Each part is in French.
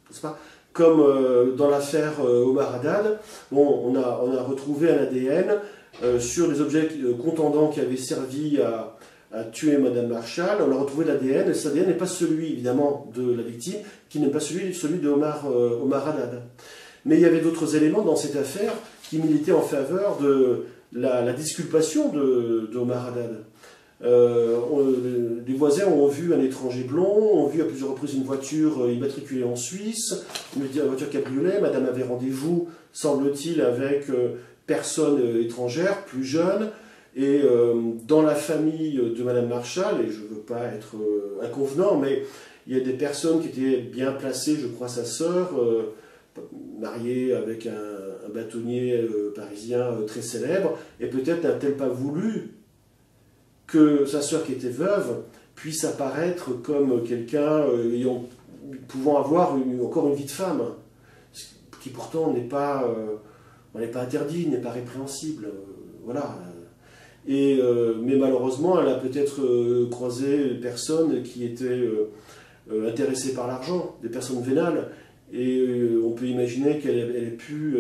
n'est-ce pas? Comme dans l'affaire Omar Haddad, bon, on a retrouvé un ADN sur les objets contendants qui avaient servi à tuer Madame Marshall. On a retrouvé l'ADN, et cet ADN n'est pas celui, évidemment, de la victime, qui n'est pas celui de Omar Haddad. Mais il y avait d'autres éléments dans cette affaire qui militaient en faveur de la disculpation de Omar Haddad. Les voisins ont vu un étranger blond, ont vu à plusieurs reprises une voiture immatriculée en Suisse, une voiture cabriolet. Madame avait rendez-vous, semble-t-il, avec personne étrangère, plus jeune. Et dans la famille de Madame Marshall, et je ne veux pas être inconvenant, mais il y a des personnes qui étaient bien placées, je crois sa sœur, mariée avec un bâtonnier parisien très célèbre, et peut-être n'a-t-elle pas voulu que sa sœur qui était veuve puisse apparaître comme quelqu'un pouvant avoir encore une vie de femme, qui pourtant n'est pas interdit, n'est pas répréhensible. Voilà. Mais malheureusement, elle a peut-être croisé des personnes qui étaient intéressées par l'argent, des personnes vénales, et on peut imaginer qu'elle a pu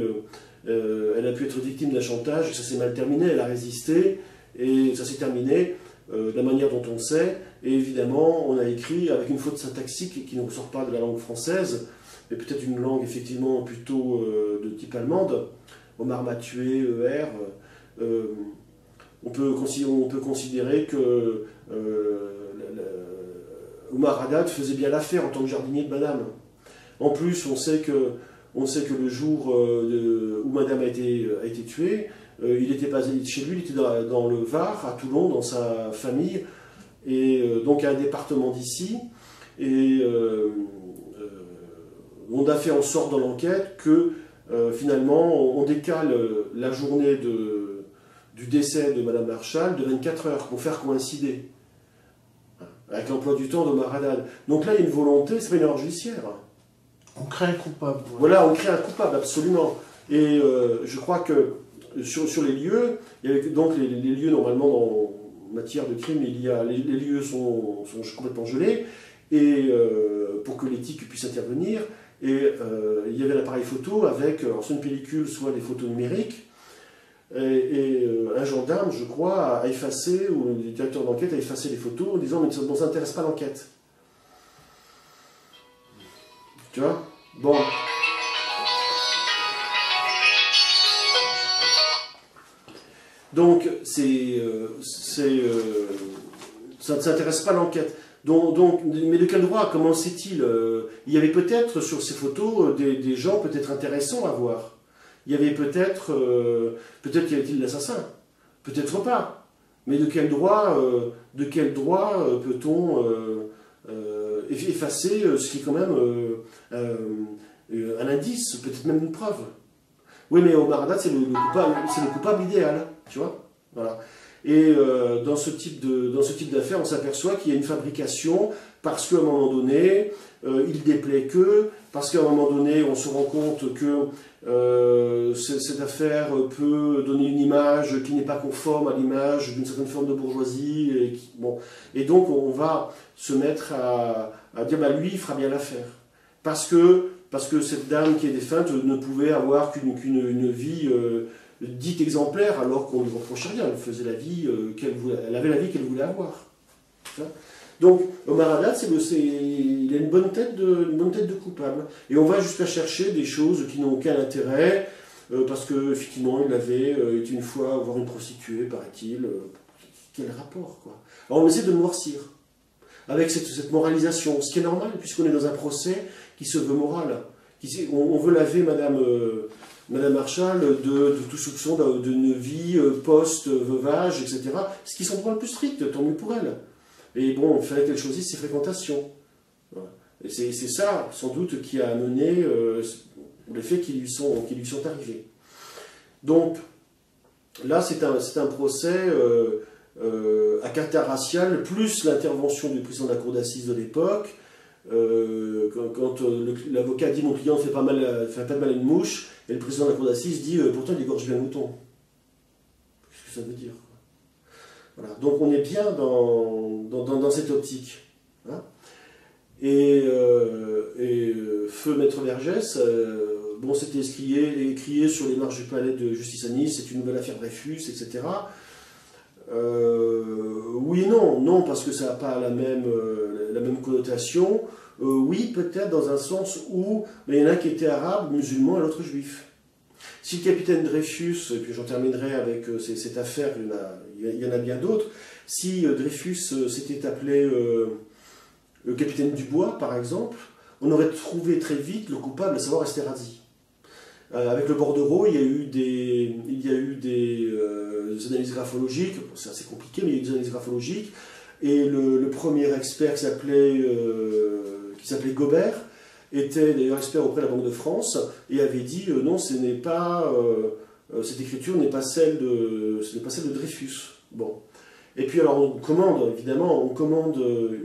être victime d'un chantage, que ça s'est mal terminé, elle a résisté, et ça s'est terminé de la manière dont on sait, et évidemment, on a écrit avec une faute syntaxique qui ne ressort pas de la langue française, mais peut-être une langue effectivement plutôt de type allemande, Omar m'a tué, on peut considérer que Omar Haddad faisait bien l'affaire en tant que jardinier de Madame. En plus, on sait que le jour où Madame a été tuée, il n'était pas chez lui, il était dans le Var, à Toulon, dans sa famille, et donc à un département d'ici. Et on a fait en sorte dans l'enquête que finalement on décale la journée du décès de Madame Marshall de 24 heures pour faire coïncider avec l'emploi du temps d'Omar Haddad. Donc là, il y a une volonté, c'est pas une erreur judiciaire. On crée un coupable. Ouais. Voilà, on crée un coupable, absolument. Et je crois que sur les lieux, il y a donc les lieux normalement en matière de crime, les lieux sont complètement gelés, et pour que l'éthique puisse intervenir. Et il y avait l'appareil photo avec soit une pellicule, soit des photos numériques. Et un gendarme, je crois, a effacé, ou le directeur d'enquête a effacé les photos en disant mais ça ne nous intéresse pas l'enquête. Tu vois? Bon. Donc, ça ne s'intéresse pas l'enquête. Mais de quel droit? Comment sait-il? Il y avait peut-être sur ces photos des gens peut-être intéressants à voir. Il y avait peut-être qu'il y avait-il l'assassin. Peut-être pas. Mais de quel droit peut-on effacer ce qui est quand même un indice, peut-être même une preuve? Oui, mais Omar Haddad, c'est le coupable idéal, tu vois? Voilà. Et dans ce type d'affaires, on s'aperçoit qu'il y a une fabrication parce qu'à un moment donné, il déplaît que, parce qu'à un moment donné, on se rend compte que cette affaire peut donner une image qui n'est pas conforme à l'image d'une certaine forme de bourgeoisie. Et donc, on va se mettre à dire, bah, lui, il fera bien l'affaire. Parce que cette dame qui est défunte ne pouvait avoir qu'une vie dite exemplaire, alors qu'on ne lui reprochait rien. Elle faisait la vie elle avait la vie qu'elle voulait avoir. Donc, Omar Haddad, il a une bonne tête de coupable. Et on va jusqu'à chercher des choses qui n'ont aucun intérêt, parce qu'effectivement, il avait été une fois voir une prostituée, paraît-il. Quel rapport, quoi? Alors, on essaie de noircir, avec cette moralisation, ce qui est normal, puisqu'on est dans un procès qui se veut moral. On veut laver Madame Marshall de tout soupçon d'une vie post-veuvage, etc. Ce qui est son droit le plus strict, tant mieux pour elle. Et bon, il fallait qu'elle choisisse ses fréquentations. Voilà. Et c'est ça, sans doute, qui a amené les faits qui lui sont arrivés. Donc, là, c'est un procès à caractère racial, plus l'intervention du président de la cour d'assises de l'époque. Quand l'avocat dit « mon client ne fait pas de mal à une mouche », et le président de la cour d'assises dit « pourtant il égorge bien un mouton ». Qu'est-ce que ça veut dire, quoi? Voilà. Donc on est bien dans cette optique. Hein. Feu Maître Vergès, bon, c'était écrié sur les marches du palais de justice à Nice, c'est une nouvelle affaire Dreyfus, etc. Oui, non, non, parce que ça n'a pas la même connotation. Oui, peut-être dans un sens où il y en a qui étaient arabes, musulmans, et l'autre juif. Si le capitaine Dreyfus, et puis j'en terminerai avec cette affaire, il y en a bien d'autres, si Dreyfus s'était appelé le capitaine Dubois, par exemple, on aurait trouvé très vite le coupable, à savoir Esterhazy. Avec le bordereau, il y a eu des analyses graphologiques, c'est assez compliqué, mais il y a eu des analyses graphologiques, et le premier expert qui s'appelait Gobert, était d'ailleurs expert auprès de la Banque de France, et avait dit non, cette écriture n'est pas celle de Dreyfus. Bon. Et puis alors on commande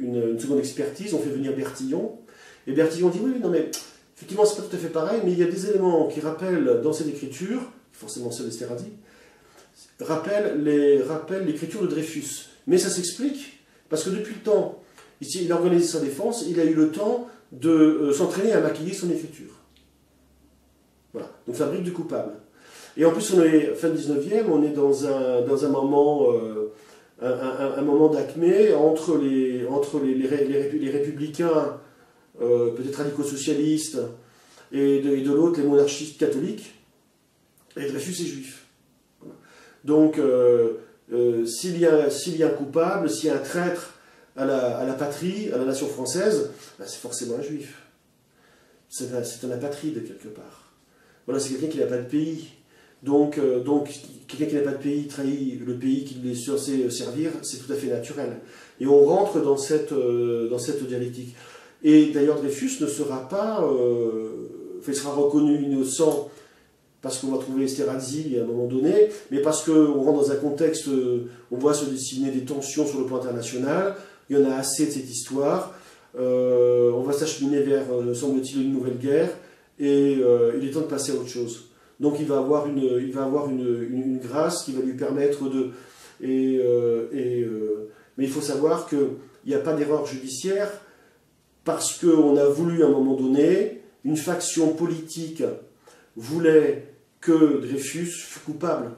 une seconde expertise, on fait venir Bertillon, et Bertillon dit oui, non mais effectivement c'est pas tout à fait pareil, mais il y a des éléments qui rappellent dans cette écriture, forcément celle d'Esterhazy, rappellent l'écriture de Dreyfus. Mais ça s'explique, parce que depuis le temps, ici, il a organisé sa défense, il a eu le temps de s'entraîner à maquiller son écriture. Voilà, donc fabrique du coupable. Et en plus, on est fin 19e, on est dans un moment, un moment d'acmé entre les républicains, peut-être radicaux-socialistes, et de l'autre, les monarchistes catholiques, et Dreyfus est juif. Voilà. Donc, s'il y a un coupable, s'il y a un traître à la patrie, à la nation française, ben c'est forcément un juif. C'est un apatride, quelque part. Voilà, c'est quelqu'un qui n'a pas de pays. Donc quelqu'un qui n'a pas de pays trahit le pays qu'il est censé servir, c'est tout à fait naturel. Et on rentre dans cette dialectique. Et d'ailleurs, Dreyfus ne sera pas... il sera reconnu innocent parce qu'on va trouver Esterhazy à un moment donné, mais parce qu'on rentre dans un contexte, on voit se dessiner des tensions sur le plan international, il y en a assez de cette histoire, on va s'acheminer vers, semble-t-il, une nouvelle guerre, et il est temps de passer à autre chose. Donc il va avoir une grâce qui va lui permettre de... mais il faut savoir qu'il n'y a pas d'erreur judiciaire, parce qu'on a voulu à un moment donné, une faction politique voulait que Dreyfus fût coupable.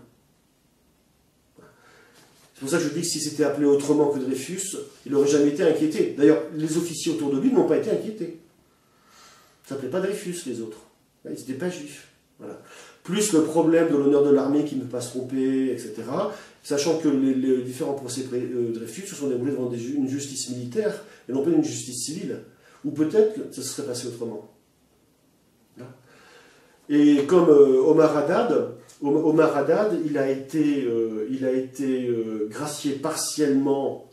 C'est pour ça que je dis que si c'était appelé autrement que Dreyfus, il n'aurait jamais été inquiété. D'ailleurs, les officiers autour de lui n'ont pas été inquiétés. Ça ne s'appelait pas Dreyfus, les autres. Ils n'étaient pas juifs. Voilà. Plus le problème de l'honneur de l'armée qui ne peut pas se tromper, etc. Sachant que les différents procès Dreyfus se sont déroulés devant une justice militaire et non pas une justice civile. Ou peut-être que ça se serait passé autrement. Et comme Omar Haddad, il a été gracié partiellement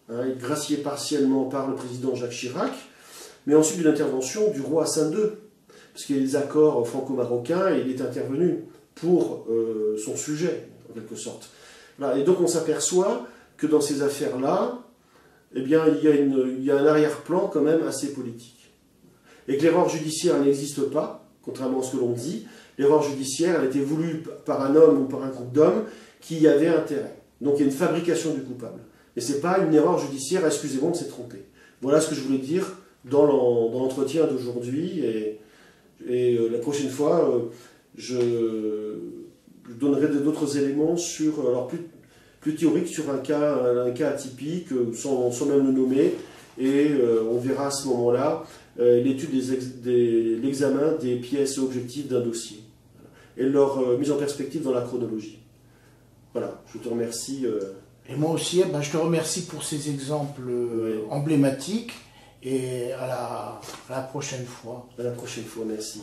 par le président Jacques Chirac, mais ensuite d'une intervention du roi Hassan II, parce qu'il y a des accords franco-marocains et il est intervenu pour son sujet, en quelque sorte. Voilà. Et donc on s'aperçoit que dans ces affaires-là, eh bien, il y a un arrière-plan quand même assez politique. Et que l'erreur judiciaire n'existe pas, contrairement à ce que l'on dit. L'erreur judiciaire, elle a été voulue par un homme ou par un groupe d'hommes qui y avait intérêt. Donc il y a une fabrication du coupable. Et ce n'est pas une erreur judiciaire, excusez-moi, on s'est trompé. Voilà ce que je voulais dire dans l'entretien d'aujourd'hui. Et la prochaine fois, je donnerai d'autres éléments sur, alors plus théoriques sur un cas atypique, sans même le nommer. Et on verra à ce moment-là l'étude l'examen des pièces objectives d'un dossier et leur mise en perspective dans la chronologie. Voilà, je te remercie. Et moi aussi, je te remercie pour ces exemples emblématiques et à la prochaine fois. À la prochaine fois, merci.